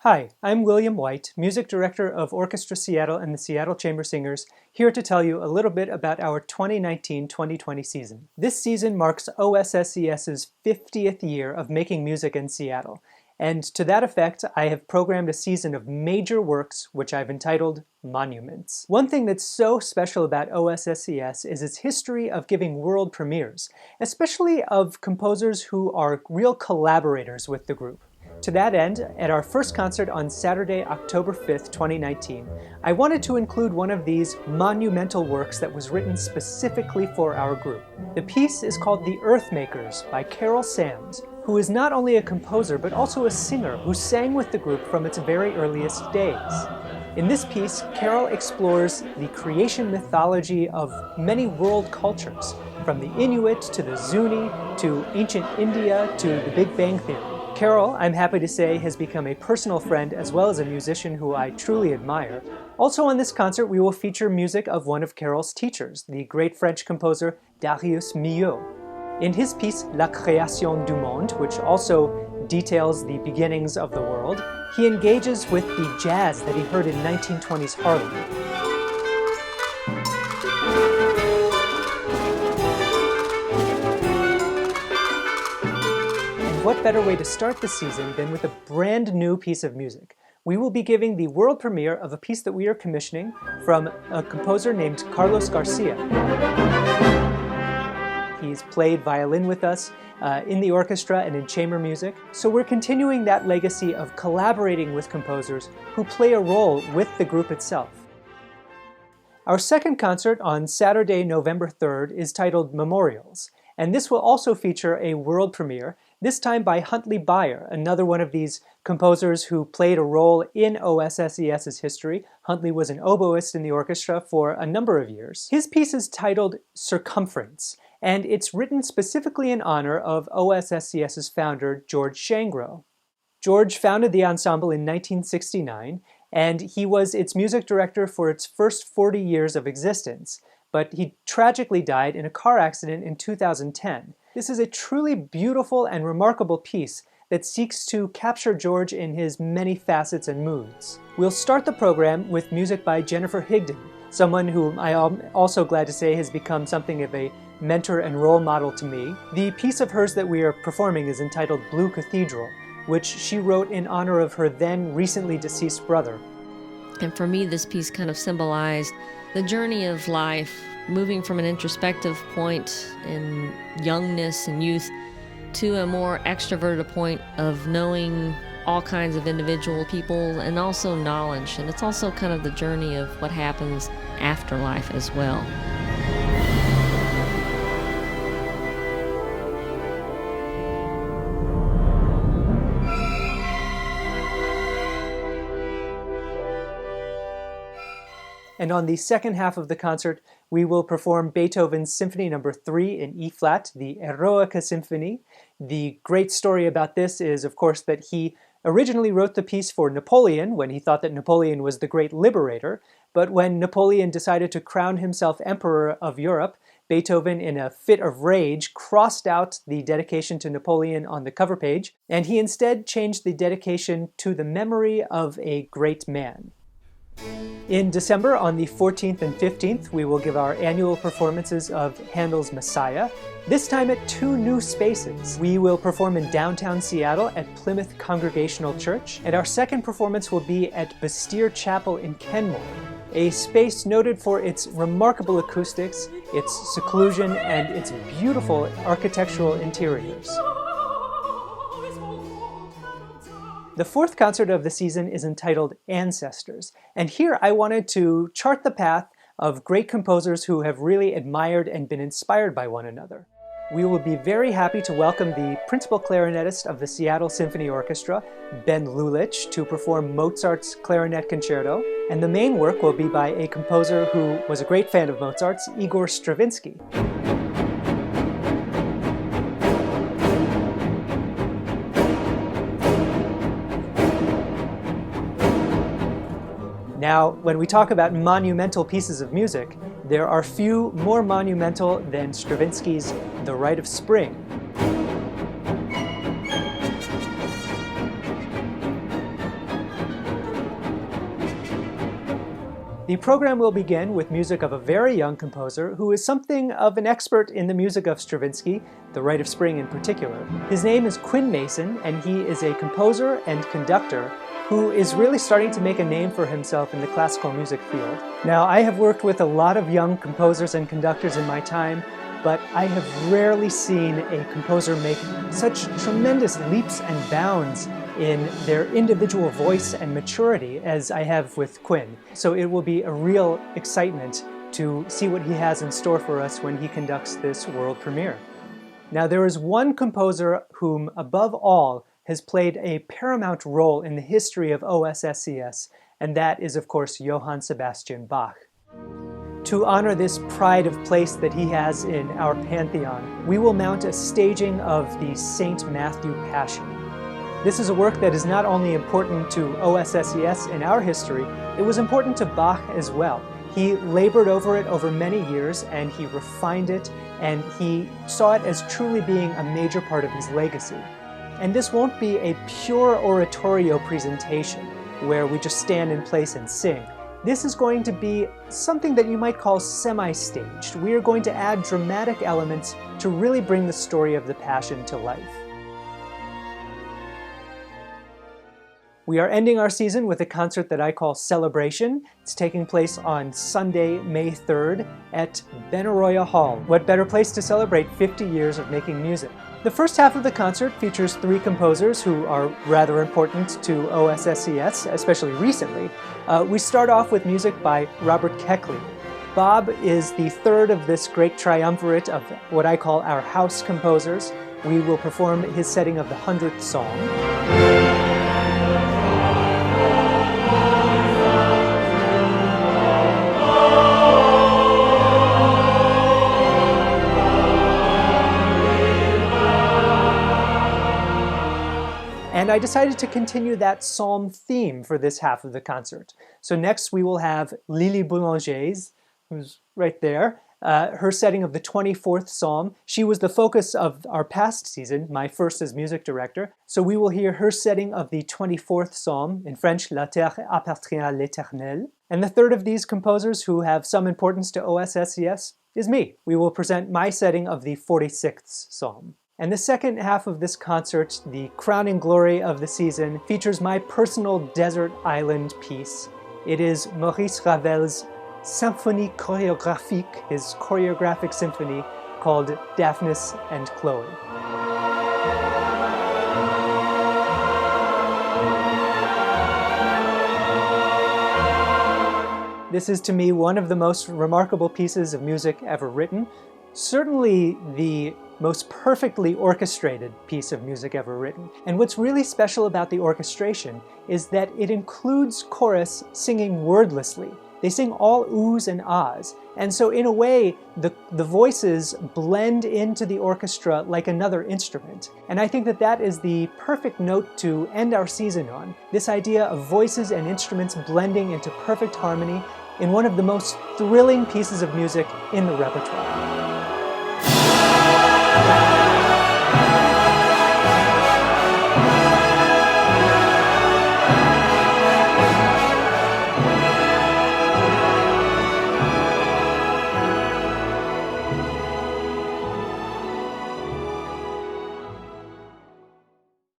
Hi, I'm William White, Music Director of Orchestra Seattle and the Seattle Chamber Singers, here to tell you a little bit about our 2019-2020 season. This season marks OSSCS's 50th year of making music in Seattle, and to that effect, I have programmed a season of major works which I've entitled Monuments. One thing that's so special about OSSCS is its history of giving world premieres, especially of composers who are real collaborators with the group. To that end, at our first concert on Saturday, October 5th, 2019, I wanted to include one of these monumental works that was written specifically for our group. The piece is called The Earthmakers by Carol Sams, who is not only a composer but also a singer who sang with the group from its very earliest days. In this piece, Carol explores the creation mythology of many world cultures, from the Inuit to the Zuni to ancient India to the Big Bang Theory. Carol, I'm happy to say, has become a personal friend as well as a musician who I truly admire. Also on this concert, we will feature music of one of Carol's teachers, the great French composer Darius Milhaud. In his piece La Création du Monde, which also details the beginnings of the world, he engages with the jazz that he heard in 1920s Harlem. What better way to start the season than with a brand new piece of music? We will be giving the world premiere of a piece that we are commissioning from a composer named Carlos Garcia. He's played violin with us in the orchestra and in chamber music, so we're continuing that legacy of collaborating with composers who play a role with the group itself. Our second concert on Saturday, November 3rd is titled Memorials, and this will also feature a world premiere, this time by Huntley Beyer, another one of these composers who played a role in OSSCS's history. Huntley was an oboist in the orchestra for a number of years. His piece is titled Circumference, and it's written specifically in honor of OSSCS's founder, George Shangro. George founded the ensemble in 1969, and he was its music director for its first 40 years of existence, but he tragically died in a car accident in 2010. This is a truly beautiful and remarkable piece that seeks to capture George in his many facets and moods. We'll start the program with music by Jennifer Higdon, someone whom I am also glad to say has become something of a mentor and role model to me. The piece of hers that we are performing is entitled Blue Cathedral, which she wrote in honor of her then recently deceased brother. And for me, this piece kind of symbolized the journey of life, moving from an introspective point in youngness and youth to a more extroverted point of knowing all kinds of individual people and also knowledge. And it's also kind of the journey of what happens after life as well. And on the second half of the concert, we will perform Beethoven's Symphony No. 3 in E-flat, the Eroica Symphony. The great story about this is, of course, that he originally wrote the piece for Napoleon when he thought that Napoleon was the great liberator, but when Napoleon decided to crown himself Emperor of Europe, Beethoven, in a fit of rage, crossed out the dedication to Napoleon on the cover page, and he instead changed the dedication to the memory of a great man. In December, on the 14th and 15th, we will give our annual performances of Handel's Messiah, this time at two new spaces. We will perform in downtown Seattle at Plymouth Congregational Church, and our second performance will be at Bastyr Chapel in Kenmore, a space noted for its remarkable acoustics, its seclusion, and its beautiful architectural interiors. The fourth concert of the season is entitled Ancestors, and here I wanted to chart the path of great composers who have really admired and been inspired by one another. We will be very happy to welcome the principal clarinetist of the Seattle Symphony Orchestra, Ben Lulich, to perform Mozart's Clarinet Concerto, and the main work will be by a composer who was a great fan of Mozart's, Igor Stravinsky. Now, when we talk about monumental pieces of music, there are few more monumental than Stravinsky's The Rite of Spring. The program will begin with music of a very young composer who is something of an expert in the music of Stravinsky, the Rite of Spring in particular. His name is Quinn Mason, and he is a composer and conductor who is really starting to make a name for himself in the classical music field. Now, I have worked with a lot of young composers and conductors in my time, but I have rarely seen a composer make such tremendous leaps and bounds in their individual voice and maturity as I have with Quinn. So it will be a real excitement to see what he has in store for us when he conducts this world premiere. Now, there is one composer whom, above all, has played a paramount role in the history of OSSCS, and that is, of course, Johann Sebastian Bach. To honor this pride of place that he has in our pantheon, we will mount a staging of the St. Matthew Passion. This is a work that is not only important to OSSCS in our history, it was important to Bach as well. He labored over it over many years, and he refined it, and he saw it as truly being a major part of his legacy. And this won't be a pure oratorio presentation, where we just stand in place and sing. This is going to be something that you might call semi-staged. We are going to add dramatic elements to really bring the story of the Passion to life. We are ending our season with a concert that I call Celebration. It's taking place on Sunday, May 3rd at Benaroya Hall. What better place to celebrate 50 years of making music? The first half of the concert features three composers who are rather important to OSSCS, especially recently. We start off with music by Robert Keckley. Bob is the third of this great triumvirate of what I call our house composers. We will perform his setting of the 100th Psalm. And I decided to continue that psalm theme for this half of the concert. So next we will have Lily Boulanger's, who's right there, her setting of the 24th Psalm. She was the focus of our past season, my first as music director. So we will hear her setting of the 24th Psalm, in French, La Terre appartient à l'Éternel. And the third of these composers who have some importance to OSSCS is me. We will present my setting of the 46th Psalm. And the second half of this concert, the crowning glory of the season, features my personal desert island piece. It is Maurice Ravel's Symphonie chorégraphique, his choreographic symphony called Daphnis and Chloe. This is to me one of the most remarkable pieces of music ever written. Certainly the most perfectly orchestrated piece of music ever written. And what's really special about the orchestration is that it includes chorus singing wordlessly. They sing all oohs and ahs. And so in a way, the voices blend into the orchestra like another instrument. And I think that that is the perfect note to end our season on. This idea of voices and instruments blending into perfect harmony in one of the most thrilling pieces of music in the repertoire.